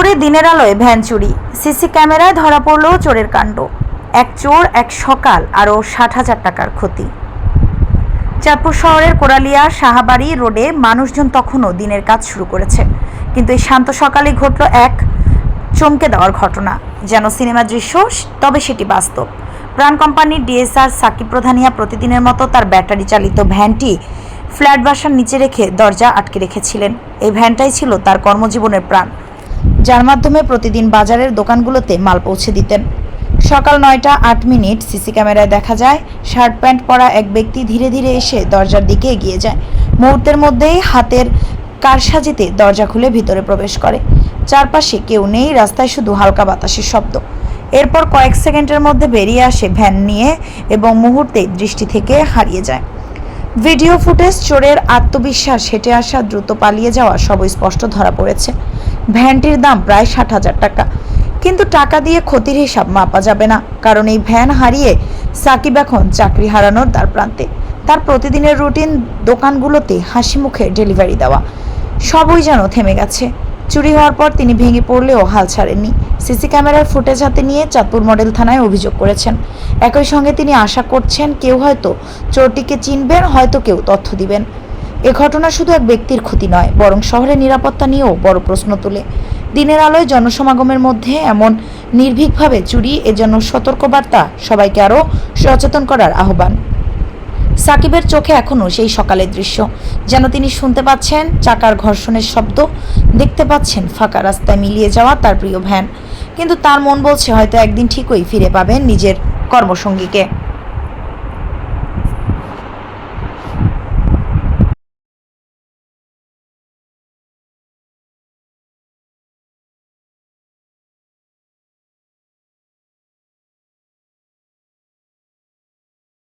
চাঁদপুরে দিনের আলোয় ভ্যান চুরি, সিসি ক্যামেরায় ধরা পড়ল চোরের কাণ্ড। এক চোর এক সকাল, আরও 60,000 টাকার ক্ষতি। চাঁদপুর শহরের কোরালিয়া সাহাবাড়ি রোডে মানুষজন তখনও দিনের কাজ শুরু করেছে, কিন্তু এই শান্ত সকালে ঘটল এক চমকে দেওয়ার ঘটনা। যেন সিনেমা দৃশ্য, তবে সেটি বাস্তব। প্রাণ কোম্পানির ডিএসআর সাকিব প্রধানিয়া প্রতিদিনের মতো তার ব্যাটারি চালিত ভ্যানটি ফ্ল্যাট বাসার নিচে রেখে দরজা আটকে রেখেছিলেন। এই ভ্যানটাই ছিল তার কর্মজীবনের প্রাণ, যার মাধ্যমে প্রতিদিন বাজারের দোকানগুলোতে মাল পৌঁছে দিতেন। সকাল 9:08 সিসি ক্যামেরায় দেখা যায় শার্ট প্যান্ট পরা এক ব্যক্তি ধীরে ধীরে এসে দরজার দিকে এগিয়ে যায়। মুহূর্তের মধ্যেই হাতের কারসাজিতে দরজা খুলে ভিতরে প্রবেশ করে। চারপাশে কেউ নেই, রাস্তায় শুধু হালকা বাতাসের শব্দ। এরপর কয়েক সেকেন্ডের মধ্যে বেরিয়ে আসে ভ্যান নিয়ে এবং মুহূর্তে দৃষ্টি থেকে হারিয়ে যায়। ভিডিও ফুটেজ, চোরের আত্মবিশ্বাস, হেঁটে আসা, দ্রুত পালিয়ে যাওয়া সব স্পষ্ট ধরা পড়েছে। ভ্যানটির দাম প্রায় 60,000 টাকা, কিন্তু টাকা দিয়ে ক্ষতির হিসাব মাপা যাবে না, কারণ এই ভ্যান হারিয়ে সাকিব এখন চাকরি হারানোর দ্বার প্রান্তে। তার প্রতিদিনের রুটিন, দোকানগুলোতে হাসি মুখে ডেলিভারি দেওয়া, সবই যেন থেমে গেছে। চুরি হওয়ার পর তিনি ভেঙে পড়লেও হাল ছাড়েননি। সিসি ক্যামেরার ফুটেজ হাতে নিয়ে চাঁদপুর মডেল থানায় অভিযোগ করেছেন। একই সঙ্গে তিনি আশা করছেন কেউ হয়তো চোরটিকে চিনবেন, হয়তো কেউ তথ্য দিবেন। এ ঘটনা শুধু এক ব্যক্তির ক্ষতি নয়, বরং শহরের নিরাপত্তা নিয়েও বড় প্রশ্ন তোলে। দিনের আলোয় জনসমাগমের মধ্যে এমন নির্ভীকভাবে চুরি, এজন্য সতর্কবার্তা, সবাইকে আরও সচেতন করার আহ্বান। সাকিবের চোখে এখনও সেই সকালের দৃশ্য, যেন তিনি শুনতে পাচ্ছেন চাকার ঘর্ষণের শব্দ, দেখতে পাচ্ছেন ফাঁকা রাস্তায় মিলিয়ে যাওয়া তার প্রিয় ভ্যান। কিন্তু তার মন বলছে হয়তো একদিন ঠিকই ফিরে পাবেন নিজের কর্মসঙ্গীকে।